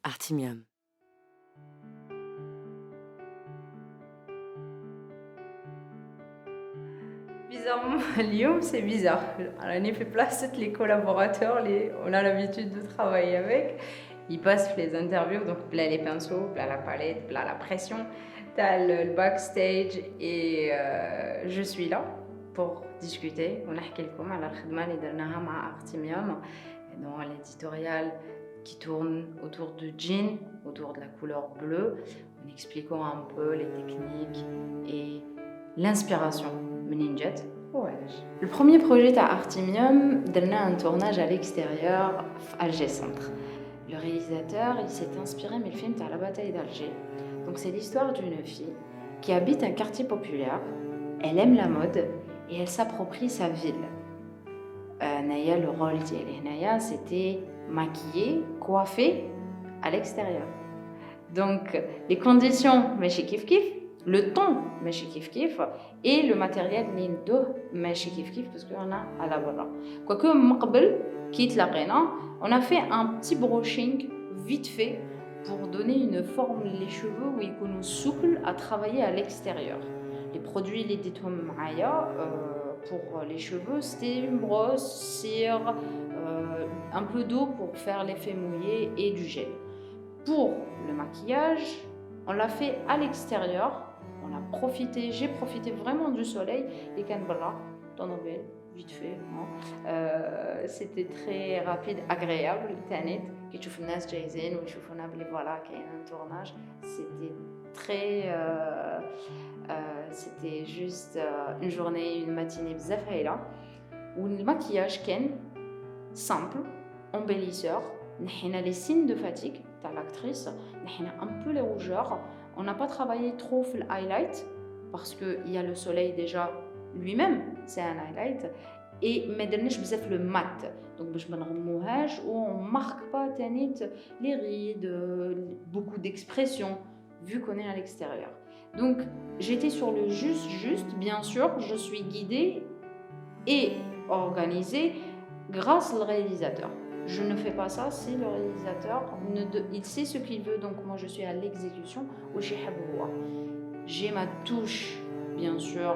Artimium. Bizarrement, Lyon, c'est bizarre. On a fait place tous les collaborateurs, on a l'habitude de travailler avec. Ils passent les interviews, donc plein les pinceaux, plein la palette, plein la pression. T'as le backstage et je suis là pour discuter. On a quelques mots à la khidma اللي درناها مع Artimium, dans l'éditorial qui tourne autour du jean, autour de la couleur bleue, en expliquant un peu les techniques et l'inspiration. Le premier projet à Artimium donne un tournage à l'extérieur à Alger Centre. Le réalisateur il s'est inspiré du film à la bataille d'Alger. Donc c'est l'histoire d'une fille qui habite un quartier populaire, elle aime la mode et elle s'approprie sa ville. Naya, le rôle d'elle, Naya, c'était maquillée, coiffée à l'extérieur. Donc les conditions, mais chez Kif Kif, le ton, mais chez Kif Kif, et le matériel, mais chez Kif Kif, parce qu'on a à la barra. Quoique, Maqbel, quitte la Réna, on a fait un petit brushing vite fait pour donner une forme les cheveux où ils sont souples à travailler à l'extérieur. Les produits, les détournements pour les cheveux, c'était une brosse, cire, un peu d'eau pour faire l'effet mouillé et du gel. Pour le maquillage, on l'a fait à l'extérieur. J'ai profité vraiment du soleil et Canberra, dans Nobel, vite fait. C'était très rapide, agréable. Tanet, qui tu fais Jason ou tu fais voilà, qui est un tournage. C'était très, c'était juste une journée, une matinée bzaf là, où le maquillage ken simple, embellisseur. On a les signes de fatigue de l'actrice, on a un peu les rougeurs. On n'a pas travaillé trop sur le highlight parce qu'il y a le soleil déjà lui-même, c'est un highlight. Et mais dernièrement, je le mat. Donc je me remouage où on marque pas les rides, beaucoup d'expressions vu qu'on est à l'extérieur. Donc j'étais sur le juste, bien sûr, je suis guidée et organisée grâce au réalisateur. Je ne fais pas ça si le réalisateur il sait ce qu'il veut, donc moi je suis à l'exécution ou chez Haboua. J'ai ma touche, bien sûr,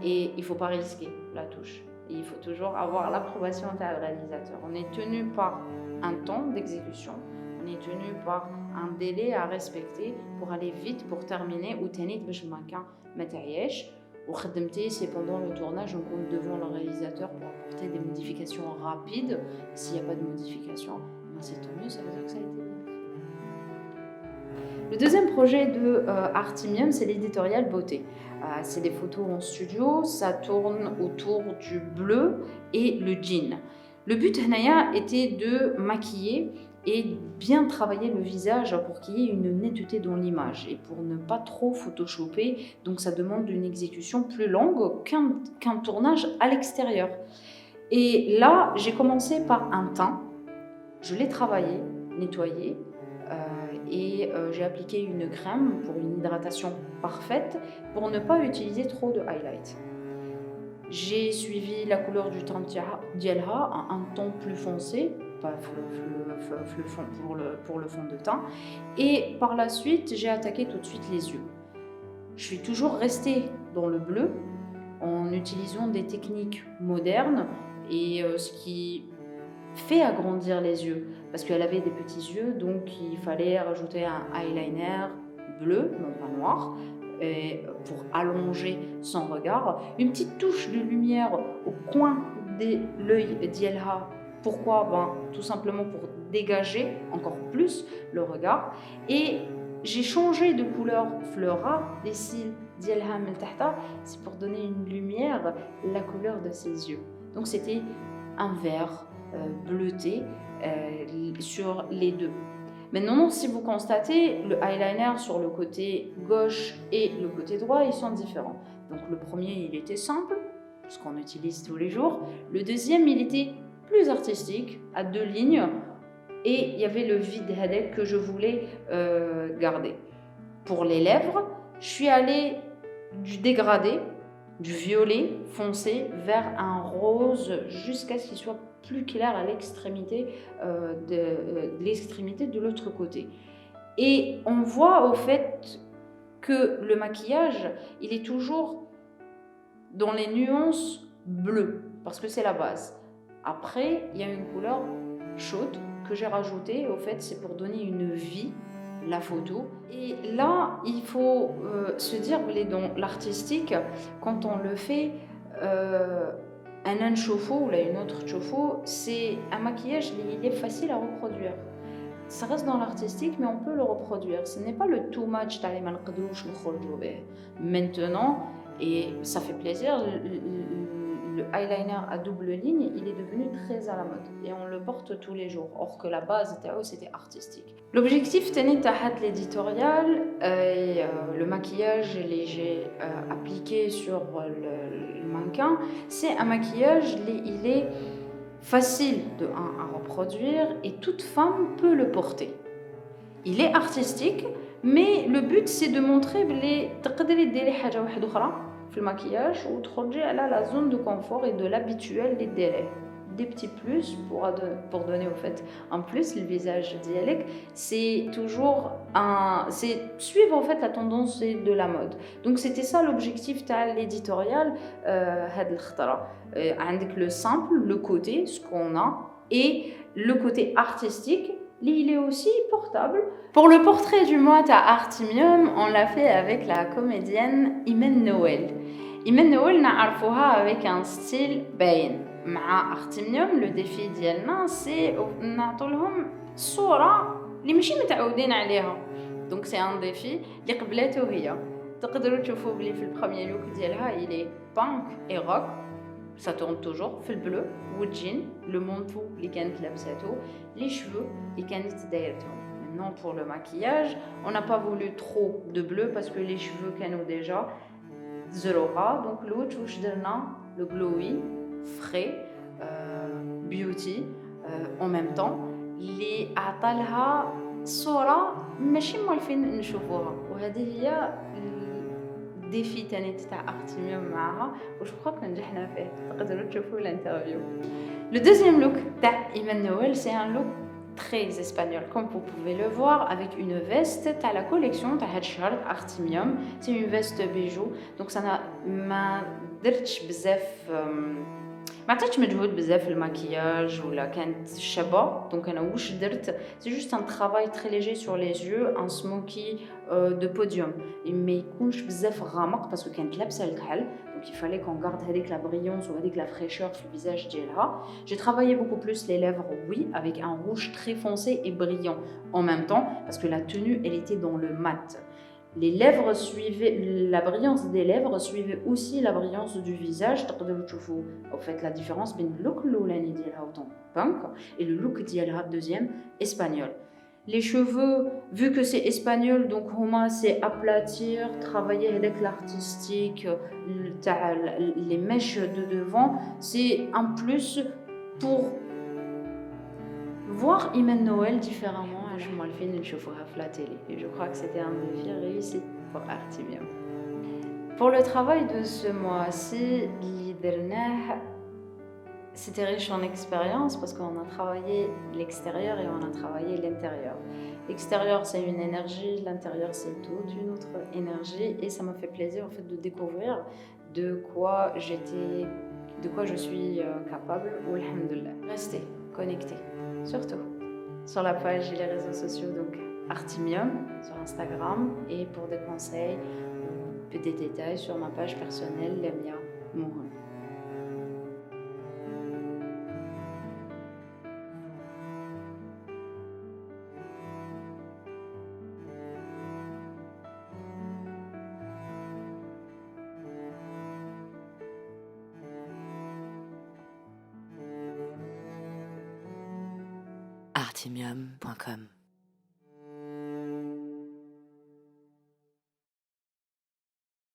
et il ne faut pas risquer la touche. Et il faut toujours avoir l'approbation du réalisateur. On est tenu par un temps d'exécution, on est tenu par un délai à respecter pour aller vite, pour terminer, ou tenir c'est pendant le tournage, on compte devant le réalisateur pour apporter des modifications rapides. S'il n'y a pas de modification, c'est tant mieux, ça veut dire que ça a été bien. Le deuxième projet de Artimium, c'est l'éditorial beauté. C'est des photos en studio, ça tourne autour du bleu et le jean. Le but était de maquiller et bien travailler le visage pour qu'il y ait une netteté dans l'image et pour ne pas trop photoshopper. Donc ça demande une exécution plus longue qu'un tournage à l'extérieur. Et là, j'ai commencé par un teint. Je l'ai travaillé, nettoyé et j'ai appliqué une crème pour une hydratation parfaite pour ne pas utiliser trop de highlight. J'ai suivi la couleur du teint Dialha à un ton plus foncé, pas pour le fond de teint. Et par la suite, j'ai attaqué tout de suite les yeux. Je suis toujours restée dans le bleu en utilisant des techniques modernes et ce qui fait agrandir les yeux parce qu'elle avait des petits yeux, donc il fallait rajouter un eyeliner bleu, non pas noir, pour allonger son regard. Une petite touche de lumière au coin de l'œil d'Yelha. Pourquoi? Tout simplement pour dégager encore plus le regard. Et j'ai changé de couleur fleura des cils d'Yelha Meltahta, c'est pour donner une lumière, la couleur de ses yeux. Donc c'était un vert bleuté sur les deux. Maintenant, si vous constatez, le eyeliner sur le côté gauche et le côté droit, ils sont différents. Donc le premier, il était simple, ce qu'on utilise tous les jours. Le deuxième, il était plus artistique, à 2 lignes, et il y avait le vide headache que je voulais garder. Pour les lèvres, je suis allée du dégradé, du violet foncé vers un rose jusqu'à ce qu'il soit plus clair à l'extrémité l'extrémité de l'autre côté. Et on voit au fait que le maquillage, il est toujours dans les nuances bleues, parce que c'est la base. Après, il y a une couleur chaude que j'ai rajoutée, au fait, c'est pour donner une vie, la photo. Et là, il faut se dire, dans l'artistique, quand on le fait, un chauffe-eau ou là, une autre chauffe-eau, c'est un maquillage, il est facile à reproduire. Ça reste dans l'artistique, mais on peut le reproduire. Ce n'est pas le too much d'aller maintenant, et ça fait plaisir. Le eyeliner à double ligne, il est devenu très à la mode et on le porte tous les jours. Or que la base c'était artistique. L'objectif tenait à l'éditorial et le maquillage léger appliqué sur le mannequin. C'est un maquillage, il est facile à reproduire et toute femme peut le porter. Il est artistique, mais le but c'est de montrer le maquillage ou la zone de confort et de l'habituel des délais. Des petits plus pour donner au fait en plus le visage dialecte, c'est toujours c'est suivre en fait la tendance de la mode. Donc c'était ça l'objectif de l'éditorial avec le simple, le côté ce qu'on a et le côté artistique. Il est aussi portable. Pour le portrait du mois à Artimium, on l'a fait avec la comédienne Imen Noël. Imen Noël, نعرفوها avec un style باين. مع Artimium, le défi ديالنا c'est نعطوا لهم صورة اللي ماشي متعودين عليها. Donc c'est un défi اللي قبلته هي. تقدروا تشوفوا بلي في البروميير لوك ديالها il est punk et rock. Ça tourne toujours في البلو والجين le manteau اللي كانت لابساته les cheveux اللي كانت دايرتهم. Maintenant pour le maquillage, on n'a pas voulu trop de bleu parce que les cheveux كانوا déjà زروقة. Donc l'autre واش درنا le glowy frais beauty en même temps اللي عطالها صورة ماشي مولفين نشوفوها. وهذه هي défi تاني تاع Artimium معها و je crois que نجحنا فيه. تقدروا تشوفوا l'interview. Le deuxième look تاع Imen Noël, c'est un look très espagnol, comme vous pouvez le voir, avec une veste. Tu as la collection, tu as Artimium, c'est une veste bijou. Donc ça n'a درتش بزاف ما عطيتش مجهود بزاف في الماكياج ولا كانت شابه. دونك انا واش درت سي جوست ان travail très léger sur les yeux, un smoky de podium ما يكونش بزاف غامق باسكو كانت لابسه الكحل. Donc il fallait qu'on garde هذيك la brillance ou هذيك la fraîcheur في الvisage ديالها. J'ai travaillé beaucoup plus les lèvres, oui, avec un rouge très foncé et brillant en même temps parce que la tenue elle était dans le mat. Les lèvres suivaient, la brillance des lèvres suivait aussi la brillance du visage. تقدروا تشوفوا en fait la différence بين اللوك الاولاني ديالها وطون punk et le look ديالها deuxième espagnol. Les cheveux, vu que c'est espagnol, donc homa c'est aplatir, travailler avec l'artistique, les mèches de devant, c'est un plus pour voir Imen Noël différemment. Je m'en le fais une chauffeur à la télé et je crois que c'était un défi réussi pour Artimium. Pour le travail de ce mois-ci, c'était riche en expérience parce qu'on a travaillé l'extérieur et on a travaillé l'intérieur. L'extérieur c'est une énergie, l'intérieur c'est toute une autre énergie et ça m'a fait plaisir en fait de découvrir de quoi je suis capable. Alhamdoulilah. Restez connectés, surtout sur la page et les réseaux sociaux, donc Artimium sur Instagram, et pour des conseils, des détails sur ma page personnelle, Lamia Mouhoun. Artimium.com